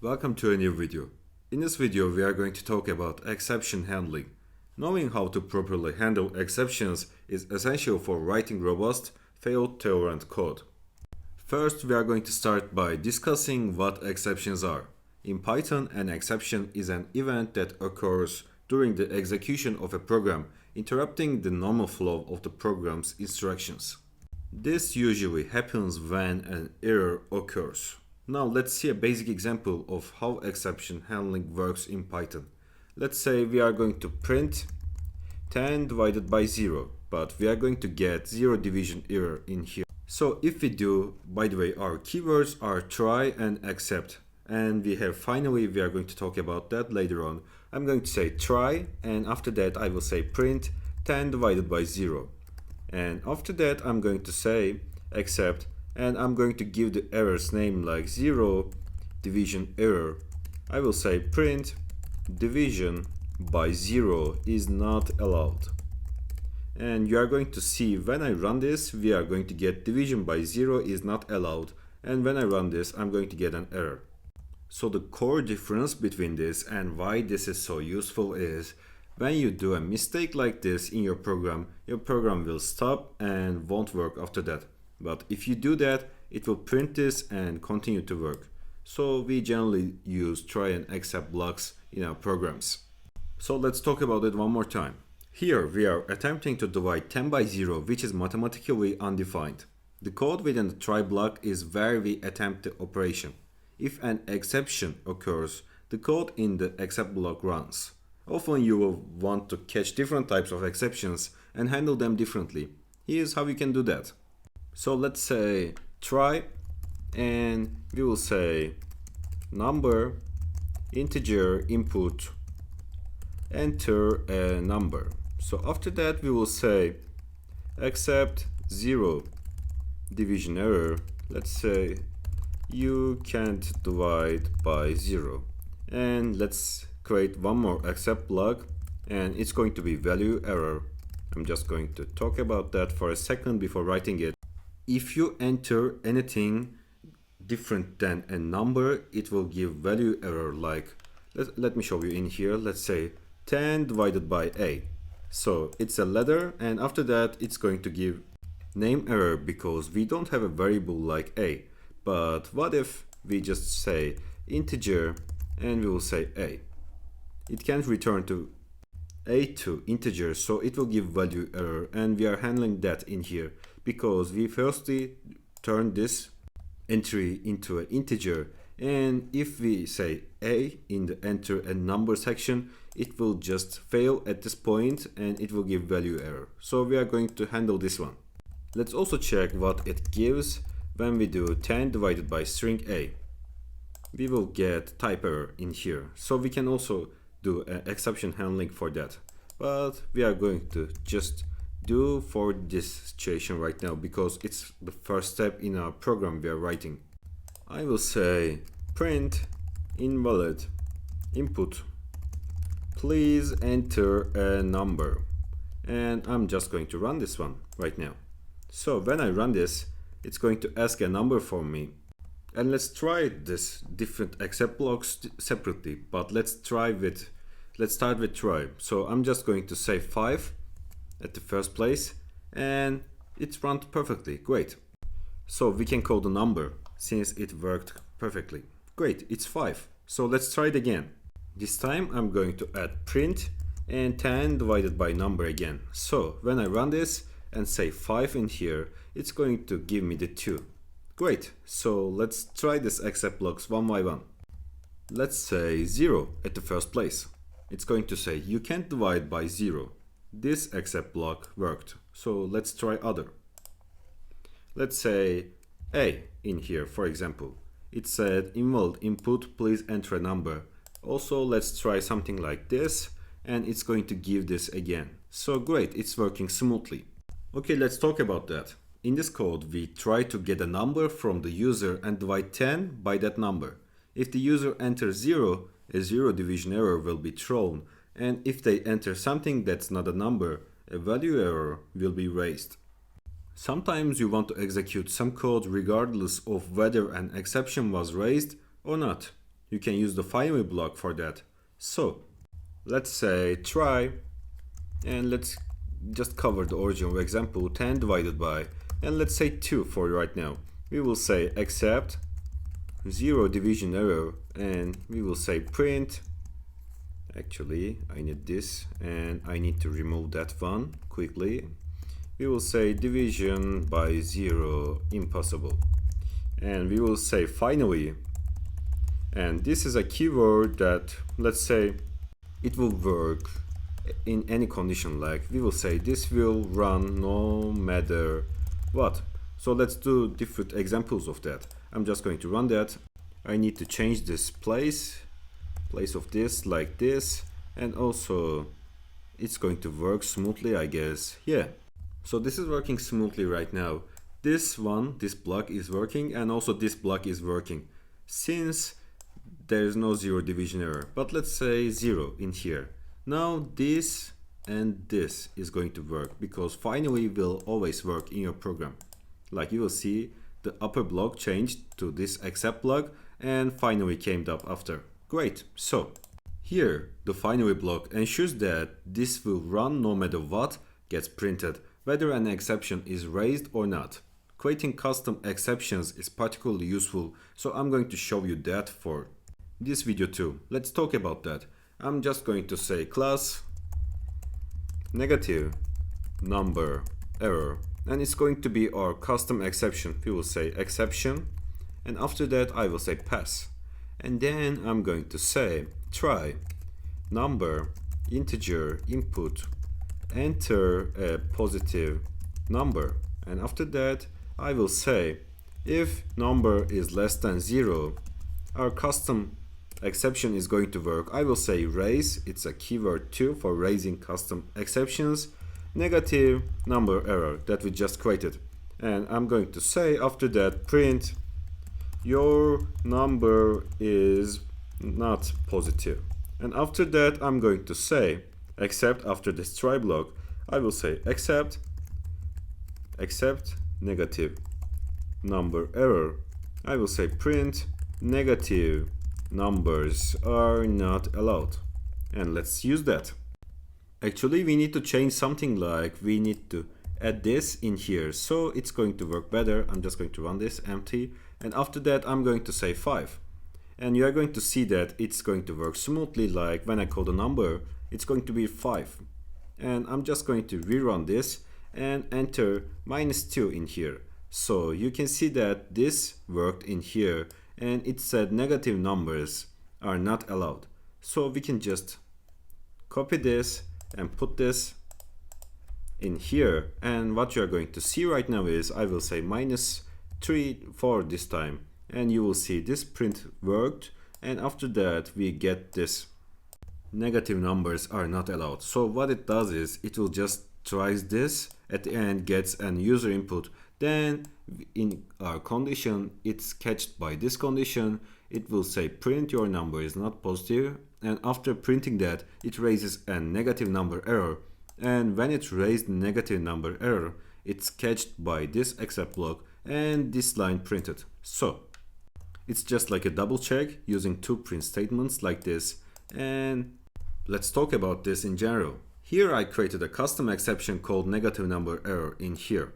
Welcome to a new video. In this video we are going to talk about exception handling. Knowing how to properly handle exceptions is essential for writing robust, fault-tolerant code. First we are going to start by discussing what exceptions are. In Python, an exception is an event that occurs during the execution of a program, interrupting the normal flow of the program's instructions. This usually happens when an error occurs. Now let's see a basic example of how exception handling works in Python. Let's say we are going to print 10 divided by 0, but we are going to get 0 division error in here. So if we do, by the way, our keywords are try and except, and we are going to talk about that later on. I'm going to say try, and after that I will say print 10 divided by 0. And after that I'm going to say except, and I'm going to give the error's name like 0 division error. I will say print division by 0 is not allowed. And you are going to see when I run this, we are going to get division by 0 is not allowed, and when I run this I'm going to get an error. So the core difference between this and why this is so useful is when you do a mistake like this in your program will stop and won't work after that. But if you do that, it will print this and continue to work. So we generally use try and except blocks in our programs. So let's talk about it one more time. Here we are attempting to divide 10 by 0, which is mathematically undefined. The code within the try block is where we attempt the operation. If an exception occurs, the code in the except block runs. Often you will want to catch different types of exceptions and handle them differently. Here's how you can do that. So let's say try, and we will say number, integer input, enter a number. So after that we will say except 0 division error. Let's say you can't divide by 0, and let's create one more except block, and it's going to be value error. I'm just going to talk about that for a second before writing it. If you enter anything different than a number, it will give value error. Like let me show you in here. Let's say 10 divided by a. So it's a letter, and after that it's going to give name error because we don't have a variable like a. But what if we just say integer and we will say a? It can't return to a to integer, so it will give value error, and we are handling that in here because we firstly turn this entry into an integer, and if we say a in the enter a number section, it will just fail at this point and it will give value error. So we are going to handle this one. Let's also check what it gives when we do 10 divided by string a. We will get type error in here, so we can also do an exception handling for that, but we are going to just do for this situation right now because it's the first step in our program we are writing. I will say print invalid input, please enter a number, and I'm just going to run this one right now. So when I run this, it's going to ask a number for me. And let's try this different except blocks separately, but let's start with try. So I'm just going to say 5 at the first place, and it's run perfectly. Great. So we can call the number since it worked perfectly. Great, it's 5. So let's try it again. This time I'm going to add print and 10 divided by number again. So when I run this and say 5 in here, it's going to give me the 2. Great, so let's try this except blocks one by one. Let's say 0 at the first place. It's going to say you can't divide by 0. This except block worked, so let's try other. Let's say a in here, for example. It said invalid input, please enter a number. Also let's try something like this, and it's going to give this again. So great, it's working smoothly. Okay, let's talk about that. In this code, we try to get a number from the user and divide 10 by that number. If the user enters 0, a 0 division error will be thrown, and if they enter something that's not a number, a value error will be raised. Sometimes you want to execute some code regardless of whether an exception was raised or not. You can use the finally block for that. So let's say try, and let's just cover the original example 10 divided by, and let's say 2 for right now. We will say except 0 division error, and we will say print. Actually, I need this, and I need to remove that one quickly. We will say division by 0 impossible, and we will say finally, and this is a keyword that, let's say, it will work in any condition. Like we will say this will run no matter what. So let's do different examples of that. I'm just going to run that. I need to change this place of this like this, and also it's going to work smoothly, I guess. Yeah, so this is working smoothly right now. This block is working, and also this block is working since there is no 0 division error. But let's say 0 in here. Now this and this is going to work, because finally will always work in your program. Like you will see the upper block changed to this except block, and finally came up after. Great. So here the finally block ensures that this will run no matter what gets printed, whether an exception is raised or not. Creating custom exceptions is particularly useful, so I'm going to show you that for this video too. Let's talk about that. I'm just going to say class negative number error, and it's going to be our custom exception. We will say exception, and after that I will say pass, and then I'm going to say try number integer input, enter a positive number, and after that I will say if number is less than 0, our custom exception is going to work. I will say raise, it's a keyword too for raising custom exceptions, negative number error that we just created, and I'm going to say after that print your number is not positive, and after that I'm going to say except after this try block I will say except negative number error. I will say print negative numbers are not allowed, and let's use that. Actually we need to change something, like we need to add this in here, so it's going to work better. I'm just going to run this empty, and after that I'm going to say 5, and you are going to see that it's going to work smoothly. Like when I call the number, it's going to be 5, and I'm just going to rerun this and enter -2 in here, so you can see that this worked in here, and it said negative numbers are not allowed. So we can just copy this and put this in here, and what you are going to see right now is I will say -3 for this time, and you will see this print worked, and after that we get this negative numbers are not allowed. So what it does is it will just tries this at the end, gets an user input, then in our condition it's catched by this condition. It will say print your number is not positive, and after printing that it raises a negative number error, and when it raised negative number error it's catched by this except block and this line printed. So it's just like a double check using 2 print statements like this, and let's talk about this in general. Here I created a custom exception called negative number error in here.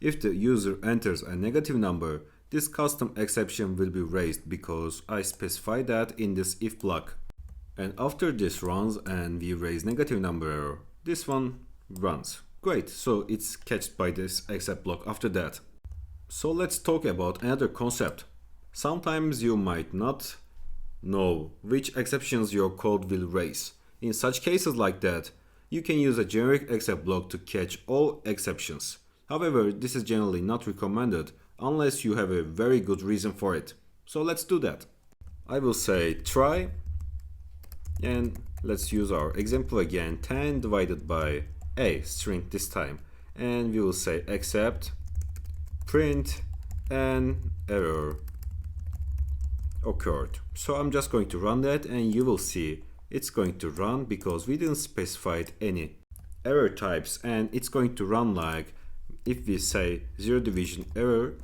If the user enters a negative number, this custom exception will be raised because I specify that in this if block. And after this runs and we raise negative number error, this one runs. Great, so it's catched by this except block after that. So let's talk about another concept. Sometimes you might not know which exceptions your code will raise. In such cases like that, you can use a generic except block to catch all exceptions. However, this is generally not recommended unless you have a very good reason for it. So let's do that. I will say try, and let's use our example again, 10 divided by a string this time, and we will say except print an error occurred. So I'm just going to run that, and you will see it's going to run because we didn't specify any error types, and it's going to run like if we say 0 division error,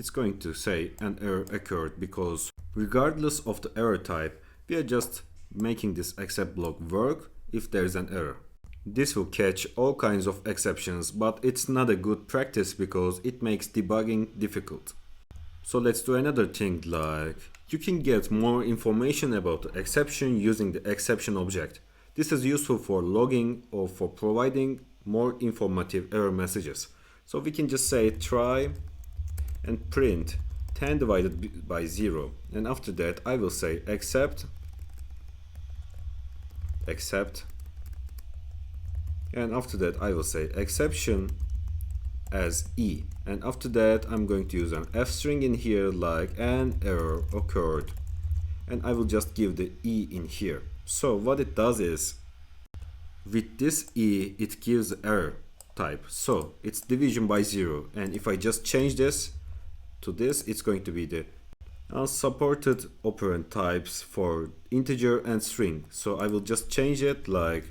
it's going to say an error occurred because regardless of the error type, we are just making this except block work if there's an error. This will catch all kinds of exceptions, but it's not a good practice because it makes debugging difficult. So let's do another thing, like you can get more information about the exception using the exception object. This is useful for logging or for providing more informative error messages. So we can just say try and print 10 divided by 0, and after that I will say except, and after that I will say exception as E, and after that I'm going to use an F string in here like an error occurred, and I will just give the E in here. So what it does is with this E it gives error type, so it's division by 0, and if I just change this to this, it's going to be the unsupported operand types for integer and string. So I will just change it like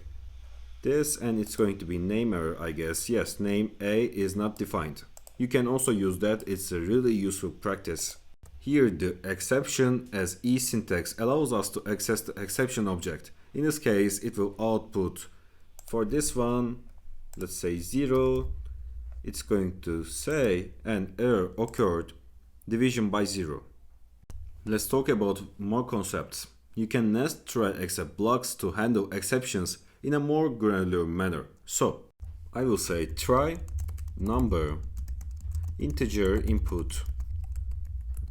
this, and it's going to be name error, I guess. Yes, name A is not defined. You can also use that, it's a really useful practice. Here the exception as E syntax allows us to access the exception object. In this case it will output for this one, let's say 0, it's going to say an error occurred, division by 0. Let's talk about more concepts. You can nest try except blocks to handle exceptions in a more granular manner. So I will say try number integer input,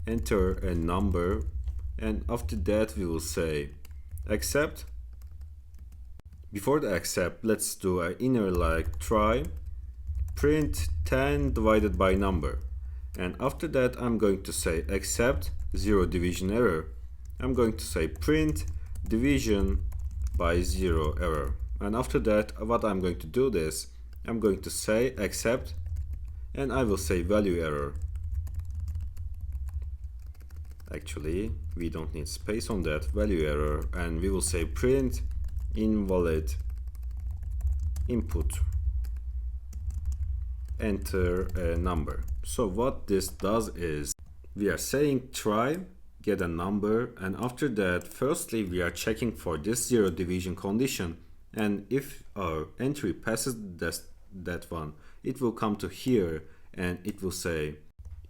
enter a number, and after that we will say except. Before the except, let's do an inner like try print 10 divided by number, and after that I'm going to say except 0 division error. I'm going to say print division by 0 error, and after that what I'm going to do this, I'm going to say except, and I will say value error. Actually we don't need space on that, value error, and we will say print invalid input, enter a number. So what this does is we are saying try get a number, and after that firstly we are checking for this 0 division condition, and if our entry passes that one, it will come to here and it will say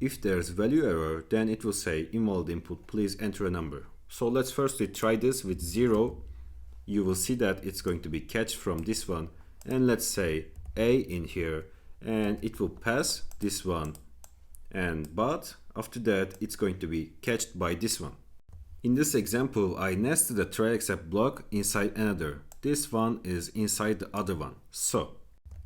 if there's value error, then it will say invalid input, please enter a number. So let's firstly try this with 0. You will see that it's going to be catched from this one, and let's say A in here, and it will pass this one, and but after that it's going to be catched by this one. In this example I nested a try except block inside another. This one is inside the other one. So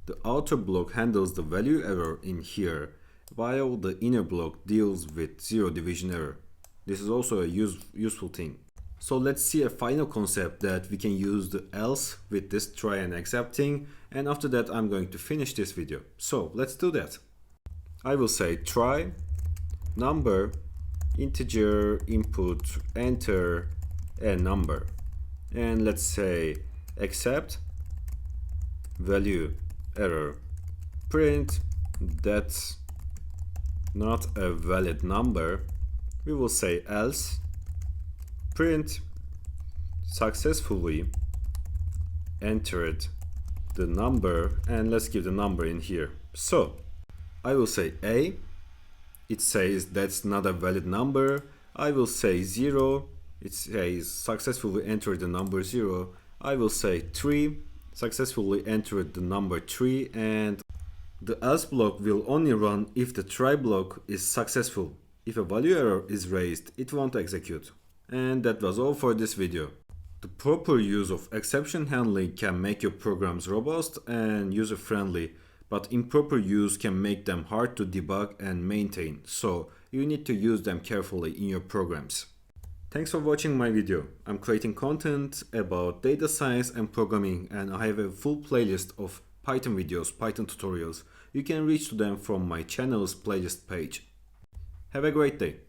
the outer block handles the value error in here, while the inner block deals with 0 division error. This is also a useful thing. So let's see a final concept that we can use the else with this try and except thing, and after that I'm going to finish this video. So let's do that. I will say try number integer input, enter a number, and let's say except value error, print that's not a valid number. We will say else print successfully entered the number, and let's give the number in here. So I will say A, it says that's not a valid number. I will say 0, it says successfully entered the number 0. I will say 3, successfully entered the number 3, and the else block will only run if the try block is successful. If a value error is raised, it won't execute. And that was all for this video. The proper use of exception handling can make your programs robust and user-friendly, but improper use can make them hard to debug and maintain, so you need to use them carefully in your programs. Thanks for watching my video. I'm creating content about data science and programming, and I have a full playlist of Python videos, Python tutorials. You can reach to them from my channel's playlist page. Have a great day.